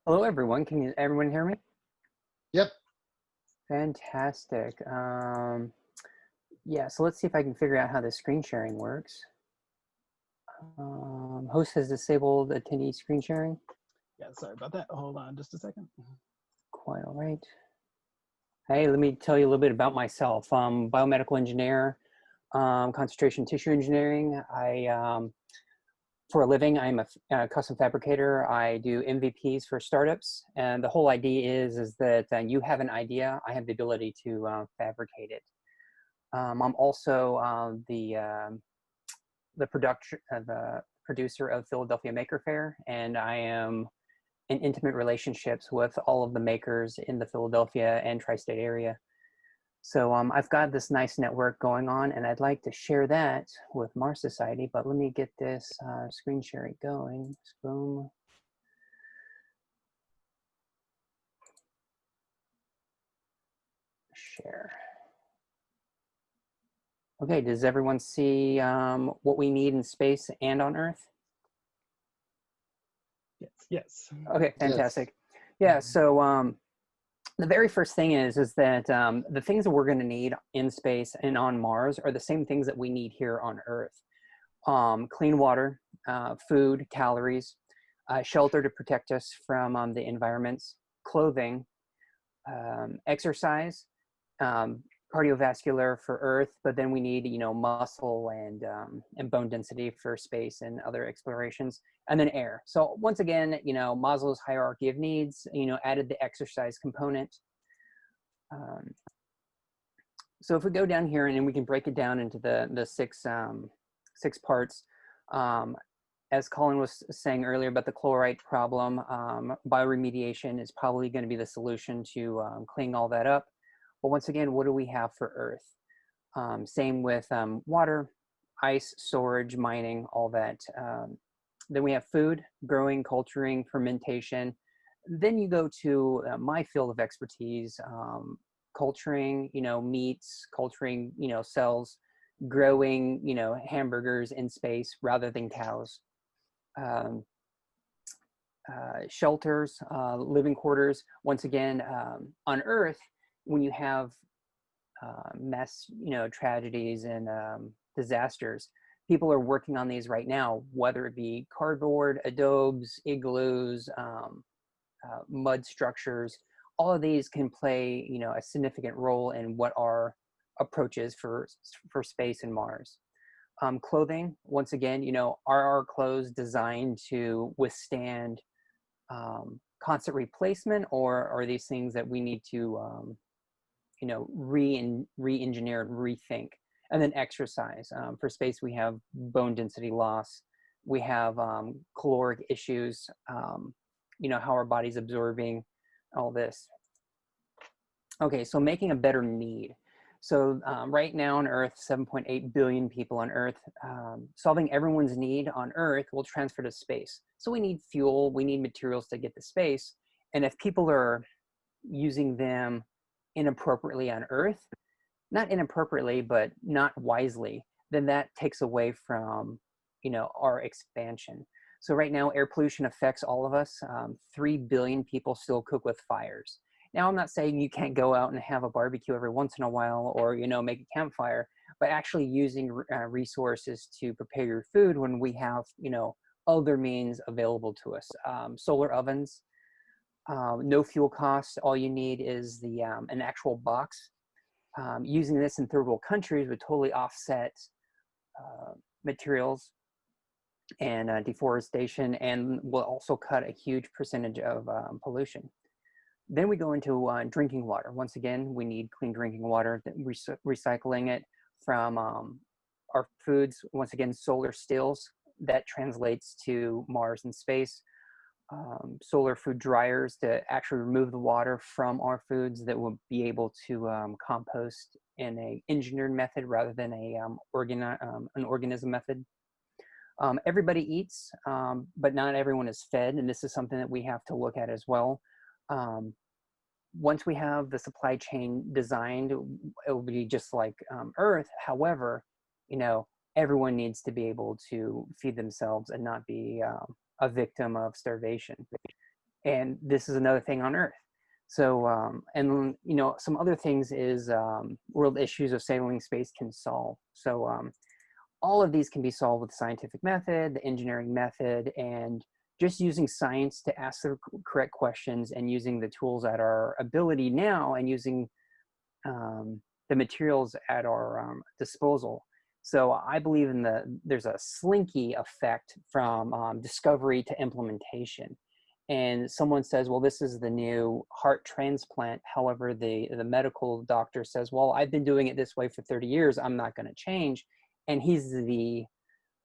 Hello, everyone. Can everyone hear me? Yep. Fantastic. Yeah, so let's see if I can figure out how the screen sharing works. Host has disabled attendee screen sharing. Yeah, sorry about that. Hold on just a second. Quite all right. Hey, let me tell you a little bit about myself. Biomedical engineer, concentration tissue engineering. For a living, I'm a custom fabricator. I do MVPs for startups, and the whole idea is that you have an idea, I have the ability to fabricate it. I'm also the producer of Philadelphia Maker Faire, and I am in intimate relationships with all of the makers in the Philadelphia and tri-state area. So I've got this nice network going on, and I'd like to share that with Mars Society. But let me get this screen sharing going. Boom. Share. Okay, does everyone see what we need in space and on Earth? Yes, yes. Okay, Yes. fantastic. Yeah, so the very first thing is that the things that we're going to need in space and on Mars are the same things that we need here on Earth. Clean water, food, calories, shelter to protect us from the environments, clothing, exercise, um, cardiovascular for Earth, but then we need, muscle and bone density for space and other explorations, and then air. So once again, Maslow's hierarchy of needs, added the exercise component. Um, so if we go down here and then we can break it down into the six parts. Um, as Colin was saying earlier about the chloride problem, bioremediation is probably going to be the solution to cleaning all that up. But once again, what do we have for Earth? Same with water, ice, storage, mining, all that. Then we have food, growing, culturing, fermentation. Then you go to my field of expertise, culturing, meats, culturing, cells, growing, hamburgers in space rather than cows. Um, Shelters, living quarters. Once again, on Earth, when you have mass, tragedies and disasters, people are working on these right now, whether it be cardboard, adobes, igloos, mud structures. All of these can play, a significant role in what our approach is for space and Mars. Clothing, once again, are our clothes designed to withstand constant replacement, or are these things that we need to re-engineer and rethink? And then exercise, for space we have bone density loss, we have caloric issues, how our body's absorbing all this. Okay, so making a better need. So right now on Earth, 7.8 billion people on Earth. Solving everyone's need on Earth will transfer to space. So we need fuel, we need materials to get to space. And if people are using them inappropriately on Earth, not inappropriately, but not wisely, then that takes away from, our expansion. So right now, air pollution affects all of us. 3 billion people still cook with fires. Now, I'm not saying you can't go out and have a barbecue every once in a while, or, make a campfire, but actually using resources to prepare your food when we have, other means available to us. Solar ovens, no fuel costs. All you need is an actual box. Using this in third world countries would totally offset uh, materials and deforestation, and will also cut a huge percentage of pollution. Then we go into drinking water. Once again, we need clean drinking water, recycling it from our foods. Once again, solar stills, that translates to Mars and space. Solar food dryers to actually remove the water from our foods that will be able to compost in a engineered method rather than an organism method. Everybody eats, but not everyone is fed, and this is something that we have to look at as well. Um, Once we have the supply chain designed, it will be just like Earth. However, everyone needs to be able to feed themselves and not be a victim of starvation. And this is another thing on Earth. So, and you know, some other things is world issues of sailing space can solve. So, all of these can be solved with the scientific method, the engineering method, and just using science to ask the correct questions and using the tools at our ability now and using the materials at our disposal. So I believe in there's a slinky effect from discovery to implementation. And someone says, well, this is the new heart transplant. However, the medical doctor says, well, I've been doing it this way for 30 years. I'm not going to change. And he's the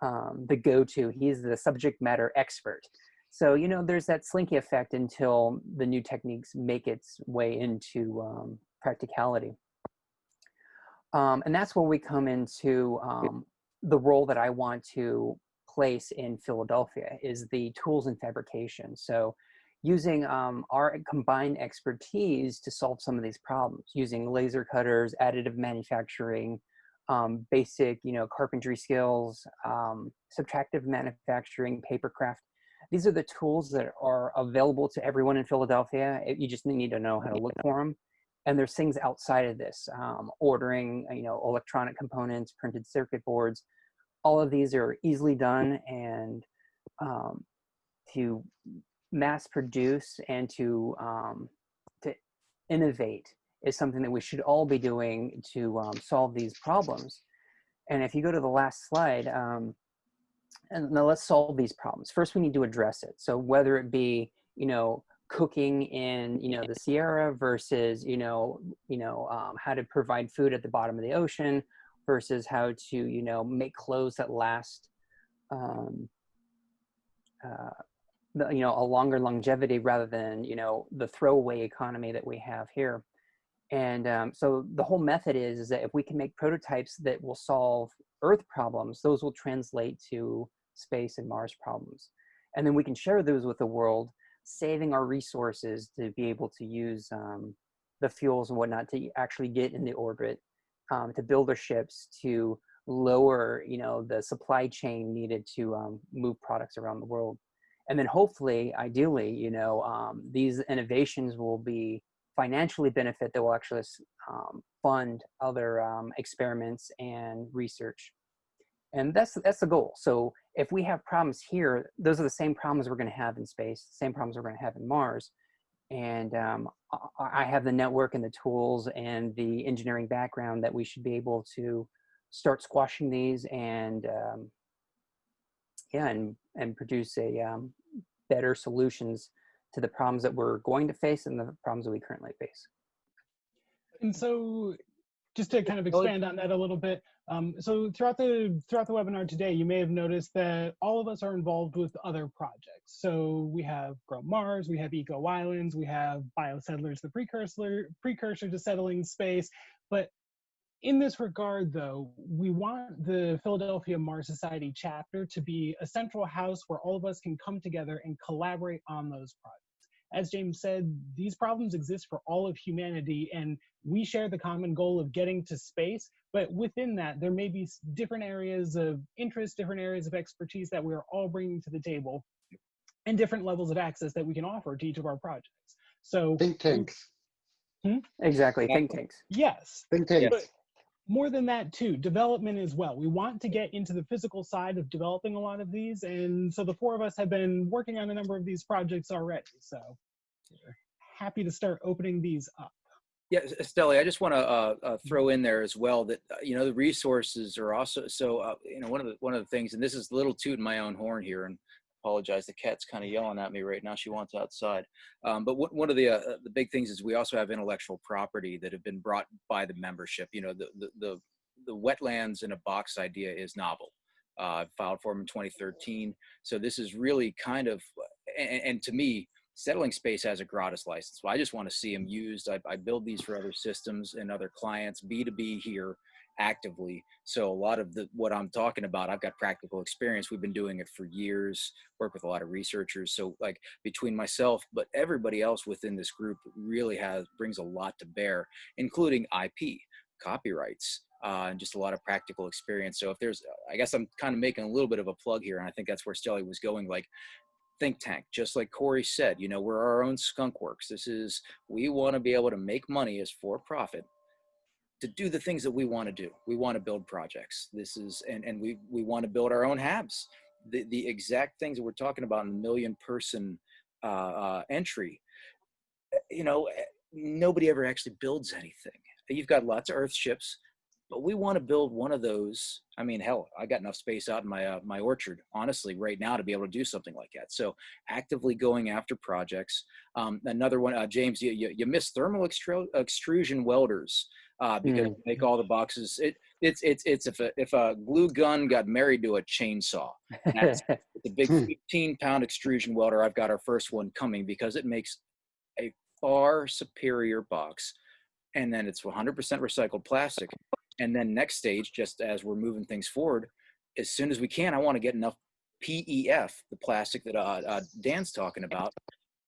go-to. He's the subject matter expert. So, you know, there's that slinky effect until the new techniques make its way into practicality. And that's where we come into the role that I want to place in Philadelphia is the tools and fabrication. So using our combined expertise to solve some of these problems, using laser cutters, additive manufacturing, basic, you know, carpentry skills, subtractive manufacturing, papercraft. These are the tools that are available to everyone in Philadelphia. You just need to know how to look for them. And there's things outside of this, ordering, you know, electronic components, printed circuit boards. All of these are easily done, and to mass produce and to innovate is something that we should all be doing to solve these problems. And if you go to the last slide, and now let's solve these problems. First, we need to address it. So whether it be, you know, cooking in, you know, the Sierra versus, how to provide food at the bottom of the ocean versus how to, you know, make clothes that last, a longer longevity rather than, you know, the throwaway economy that we have here. And so the whole method is that if we can make prototypes that will solve Earth problems, those will translate to space and Mars problems. And then we can share those with the world, saving our resources to be able to use the fuels and whatnot to actually get in the orbit, to build our ships, to lower, you know, the supply chain needed to move products around the world. And then hopefully, ideally, you know, these innovations will be financially benefit that will actually fund other experiments and research. And that's the goal. So if we have problems here, those are the same problems we're going to have in space, the same problems we're going to have in Mars. And I have the network and the tools and the engineering background that we should be able to start squashing these and and produce a better solutions to the problems that we're going to face and the problems that we currently face. And so just to kind of expand on that a little bit, so throughout the webinar today, you may have noticed that all of us are involved with other projects. So we have Grow Mars, we have Eco Islands, we have Biosettlers, the precursor to settling space. But in this regard, though, we want the Philadelphia Mars Society chapter to be a central house where all of us can come together and collaborate on those projects. As James said, these problems exist for all of humanity, and we share the common goal of getting to space, but within that, there may be different areas of interest, different areas of expertise that we are all bringing to the table, and different levels of access that we can offer to each of our projects. So think tanks. Exactly, think tanks. Yes. Think tanks. But more than that too, development as well. We want to get into the physical side of developing a lot of these, and so the four of us have been working on a number of these projects already. So happy to start opening these up. Yeah, Stelly, I just want to throw in there as well that the resources are also so one of the things, and this is a little toot in my own horn here, and apologize, the cat's kind of yelling at me right now. She wants outside. But one of the big things is we also have intellectual property that have been brought by the membership. You know, the wetlands in a box idea is novel. I filed for them in 2013. So this is really kind of, and to me, settling space has a gratis license. So I just want to see them used. I build these for other systems and other clients, B2B here actively. So a lot of what I'm talking about, I've got practical experience. We've been doing it for years, work with a lot of researchers. So like between myself, but everybody else within this group really brings a lot to bear, including IP, copyrights, and just a lot of practical experience. So if there's, I guess I'm kind of making a little bit of a plug here, and I think that's where Stelly was going. Like, think tank, just like Corey said. We're our own skunk works. We want to be able to make money as for profit to do the things that we want to do. We want to build projects. And we want to build our own HABs. The exact things that we're talking about in the million person entry, nobody ever actually builds anything. You've got lots of Earth ships, but we want to build one of those. I mean, hell, I got enough space out in my orchard, honestly, right now to be able to do something like that. So actively going after projects. Another one, James, you missed thermal extrusion welders because you make all the boxes. It's if a glue gun got married to a chainsaw. It's a big 15-pound extrusion welder. I've got our first one coming because it makes a far superior box, and then it's 100% recycled plastic. And then next stage, just as we're moving things forward, as soon as we can, I want to get enough PEF, the plastic that Dan's talking about.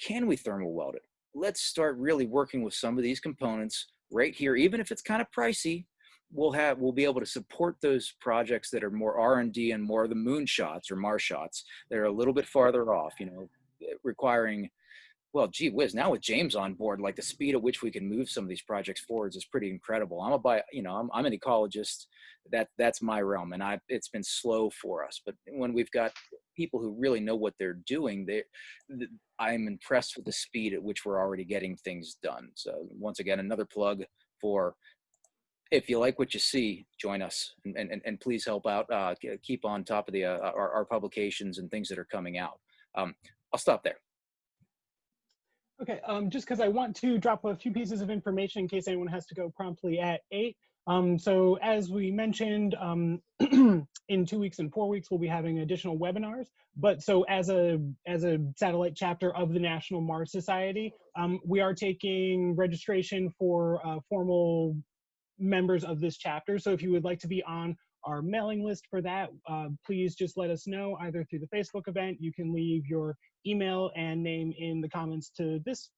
Can we thermal weld it? Let's start really working with some of these components right here, even if it's kind of pricey. We'll be able to support those projects that are more R&D and more the moonshots or Marshots that are a little bit farther off, requiring, well, gee whiz, now with James on board, like the speed at which we can move some of these projects forwards is pretty incredible. I'm an ecologist. That's my realm, and it's been slow for us. But when we've got people who really know what they're doing, I'm impressed with the speed at which we're already getting things done. So once again, another plug for, if you like what you see, join us and please help out. Keep on top of our publications and things that are coming out. I'll stop there. Okay, just because I want to drop a few pieces of information in case anyone has to go promptly at 8. So as we mentioned, in 2 weeks and 4 weeks, we'll be having additional webinars. But so as a satellite chapter of the National Mars Society, we are taking registration for formal members of this chapter. So if you would like to be on our mailing list for that, please just let us know either through the Facebook event. You can leave your email and name in the comments to this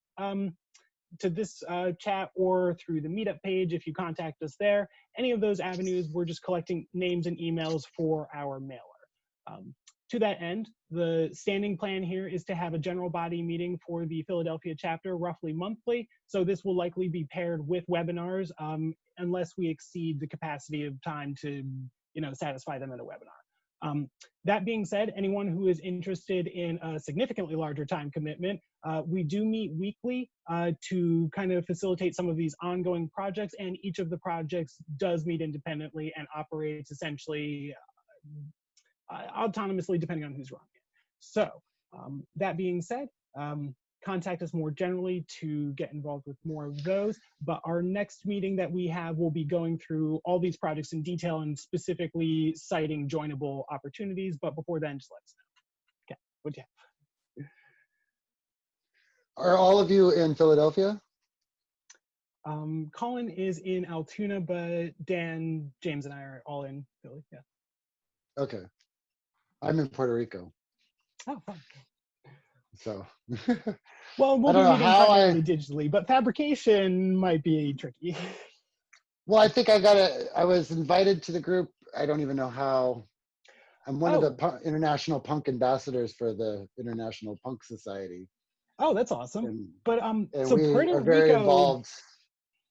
chat, or through the meetup page if you contact us there. Any of those avenues, we're just collecting names and emails for our mailer. To that end, the standing plan here is to have a general body meeting for the Philadelphia chapter roughly monthly. So this will likely be paired with webinars unless we exceed the capacity of time to satisfy them in a webinar. That being said, anyone who is interested in a significantly larger time commitment, we do meet weekly to kind of facilitate some of these ongoing projects, and each of the projects does meet independently and operates essentially autonomously depending on who's running it. So that being said, contact us more generally to get involved with more of those. But our next meeting that we have will be going through all these projects in detail and specifically citing joinable opportunities. But before then, just let us know. Okay, what do you have? Are all of you in Philadelphia? Colin is in Altoona, but Dan, James, and I are all in Philly. Yeah. Okay. I'm in Puerto Rico. Oh, fun. So. Well, we'll be meeting primarily digitally, but fabrication might be tricky. Well, I think I was invited to the group. I don't even know how. I'm one of the international punk ambassadors for the International Punk Society. Oh, that's awesome. And so we Puerto are very Rico... involved.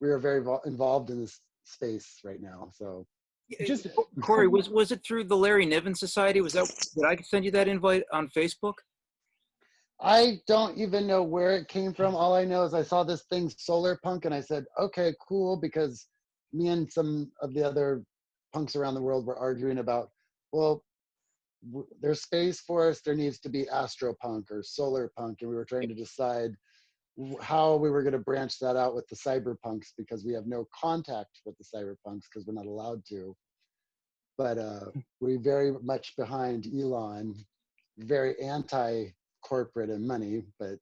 We are very involved in this space right now. So. Just Corey, was it through the Larry Niven Society? Did I send you that invite on Facebook? I don't even know where it came from. All I know is I saw this thing, Solar Punk, and I said, okay, cool, because me and some of the other punks around the world were arguing about, well, there's Space Force, there needs to be Astropunk or Solar Punk, and we were trying to decide how we were going to branch that out with the cyberpunks, because we have no contact with the cyberpunks because we're not allowed to. But we're very much behind Elon, very anti-corporate and money, but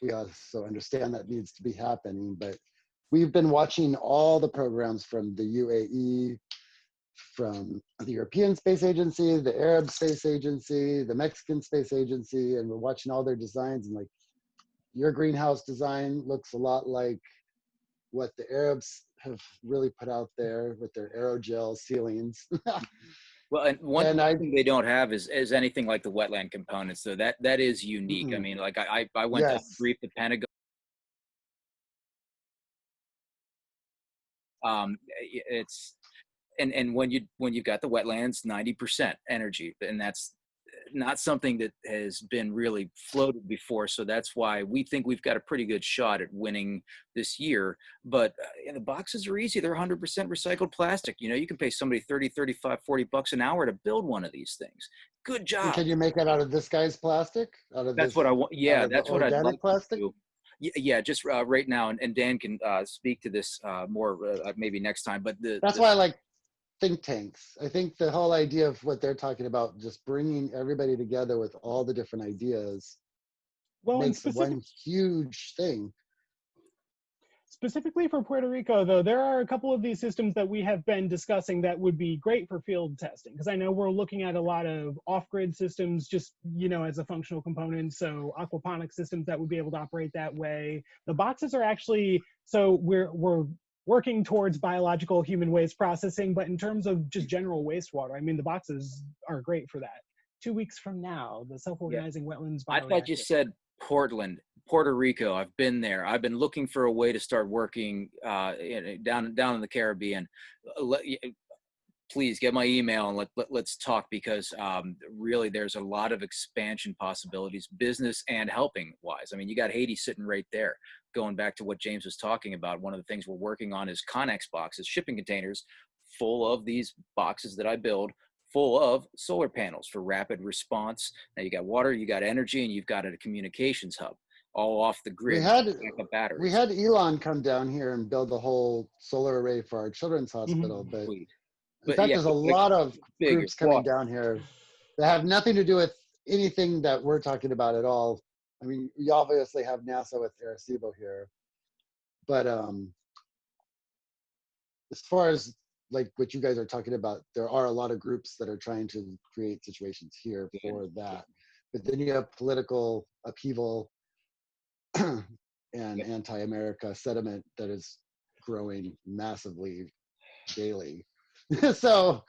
we also understand that needs to be happening. But we've been watching all the programs from the UAE, from the European Space Agency, the Arab Space Agency, the Mexican Space Agency, and we're watching all their designs, and like, your greenhouse design looks a lot like what the Arabs have really put out there with their aerogel ceilings. Well, and one And I, thing they don't have is anything like the wetland components. So that is unique. I mm-mm. mean, like I went to Yes. brief the Pentagon. It's and when you've got the wetlands, 90% energy, and that's not something that has been really floated before. So that's why we think we've got a pretty good shot at winning this year. But the boxes are easy. They're 100% recycled plastic. You know, you can pay somebody 30, 35, $40 an hour to build one of these things. Good And job. can you make it out of this guy's plastic? Out of That's what this, I want. out Yeah, of the that's what I'd organic like to plastic? do. Yeah, just right now, and Dan can speak to this more maybe next time. But That's why I like think tanks. I think the whole idea of what they're talking about, just bringing everybody together with all the different ideas, Well, and makes one huge thing. specifically for Puerto Rico, though, there are a couple of these systems that we have been discussing that would be great for field testing, because I know we're looking at a lot of off-grid systems just, you know, as a functional component. So aquaponic systems that would be able to operate that way. The boxes are actually, so we're working towards biological human waste processing, but in terms of just general wastewater, I mean, the boxes are great for that. 2 weeks from now, the self-organizing wetlands I thought you bioreactor. said Portland, Puerto Rico. I've been there. I've been looking for a way to start working down in the Caribbean. Please get my email and let's talk, because really there's a lot of expansion possibilities, business and helping wise. I mean, you got Haiti sitting right there. Going back to what James was talking about, one of the things we're working on is Connex boxes, shipping containers full of these boxes that I build, full of solar panels for rapid response. Now you got water, you got energy, and you've got a communications hub all off the We grid, had backup we batteries. had Elon come down here and build a whole solar array for our children's hospital, but Sweet. in But fact, yeah, there's a like lot of big, groups it's coming water. down here that have nothing to do with anything that we're talking about at all. I mean, we obviously have NASA with Arecibo here, but as far as like what you guys are talking about, there are a lot of groups that are trying to create situations here for that. But then you have political upheaval and Yep. anti-America sentiment that is growing massively daily. So,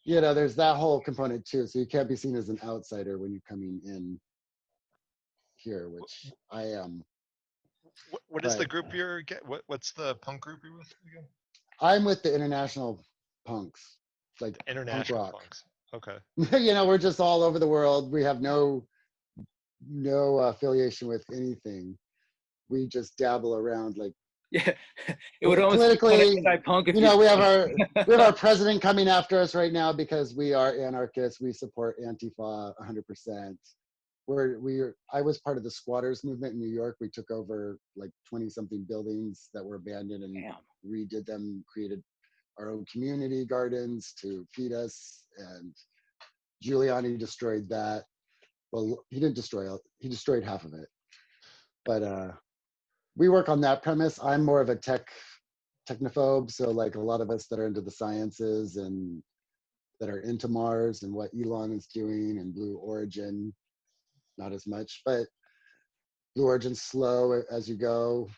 you know, there's that whole component too. So you can't be seen as an outsider when you're coming in here, which I am. What is the But group you're what's the punk group you're with again? I'm with the international punks, like punk International rock. punks. Okay. You know, we're just all over the world. We have no affiliation with anything. We just dabble around like Yeah, it would almost be kind of politically. anti-punk if You you. know, we have our president coming after us right now because we are anarchists. We support Antifa 100%. I was part of the squatters movement in New York. We took over like 20 something buildings that were abandoned and Damn. redid them, created our own community gardens to feed us. And Giuliani destroyed that. Well, he didn't destroy it. He destroyed half of it. But we work on that premise. I'm more of a technophobe. So like a lot of us that are into the sciences and that are into Mars and what Elon is doing and Blue Origin, not as much, but Blue Origin's slow as you go.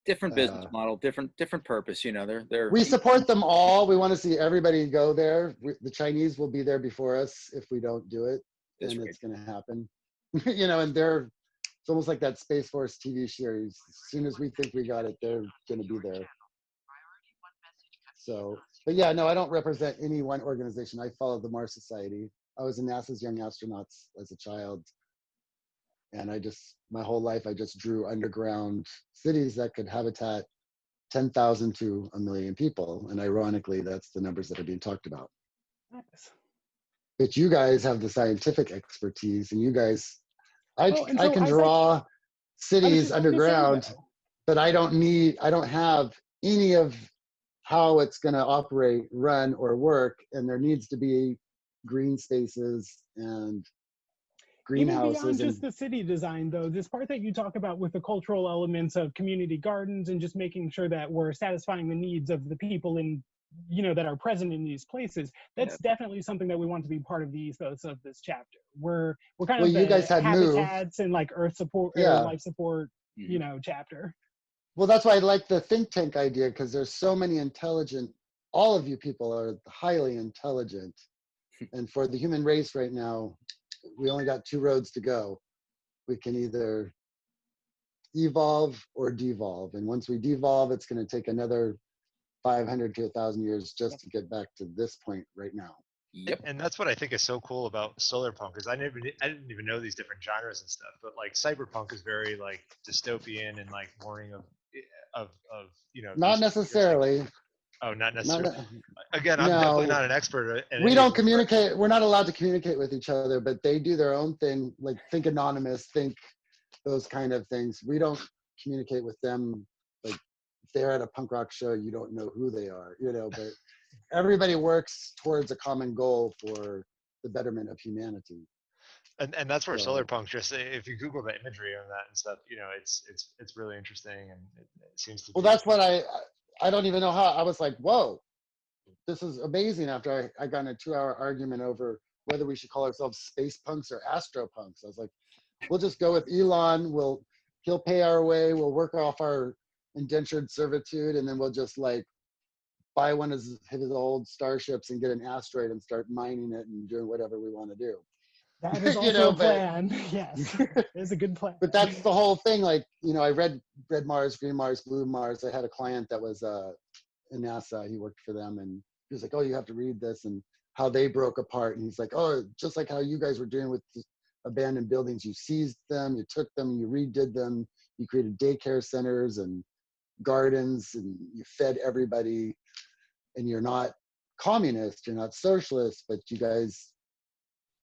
Different business model, different purpose. You know, they're. We support them all. We want to see everybody go there. The Chinese will be there before us if we don't do it, That's and right. it's going to happen. You know, and it's almost like that Space Force TV series. As soon as we think we got it, they're going to be there. So, but yeah, no, I don't represent any one organization. I follow the Mars Society. I was in NASA's Young Astronauts as a child. And my whole life, I just drew underground cities that could habitat 10,000 to 1 million people. And ironically, that's the numbers that are being talked about. Nice. But you guys have the scientific expertise, and you guys, I can I draw cities just going to say, underground, though, but I don't have any of how it's going to operate, run, or work. And there needs to be green spaces and even beyond greenhouses. just the city design, though, this part that you talk about with the cultural elements of community gardens and just making sure that we're satisfying the needs of the people in, you know, that are present in these places, that's definitely something that we want to be part of the ethos of this chapter. We're kind Well, of you the guys had habitats and like earth support or Yeah. life support, you know, chapter. Well, that's why I like the think tank idea, because there's so many all of you people are highly intelligent. And for the human race right now, we only got 2 roads to go. We can either evolve or devolve. And once we devolve, it's going to take another 500 to 1,000 years just to get back to this point right now. Yep. And that's what I think is so cool about solar punk is I didn't even know these different genres and stuff, but like cyberpunk is very like dystopian and like warning of you know. Not these futuristic- necessarily. Oh, not Not, necessarily. Again, I'm definitely not an expert. At any we of don't these, but- communicate. We're not allowed to communicate with each other, but they do their own thing. Like think anonymous, think those kind of things. We don't communicate with them. Like if they're at a punk rock show, you don't know who they are, you know, but everybody works towards a common goal for the betterment of humanity. And that's where So- solar punk, just if you Google the imagery on that and stuff, you know, it's really interesting, and it seems to Well, be. that's what I don't even know how. I was like, whoa, this is amazing. After I got in a 2-hour argument over whether we should call ourselves space punks or astro punks. I was like, we'll just go with Elon. He'll pay our way. We'll work off our indentured servitude, and then we'll just like buy one of his old starships and get an asteroid and start mining it and doing whatever we want to do. That is also You know, a but- plan. Yes, it's a good plan. But that's the whole thing. Like, you know, I read Red Mars, Green Mars, Blue Mars. I had a client that was in NASA. He worked for them, and he was like, "Oh, you have to read this," and how they broke apart. And he's like, "Oh, just like how you guys were doing with the abandoned buildings. You seized them, you took them, you redid them. You created daycare centers and gardens, and you fed everybody. And you're not communist, you're not socialist, but you guys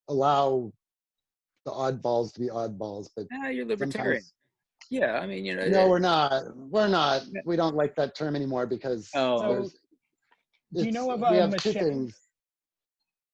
allow the oddballs to be oddballs. But You're libertarian. sometimes, Yeah, I mean, you know. no, we're not. We're not. We don't like that term anymore because Oh. So, do you know of we have two machete? things.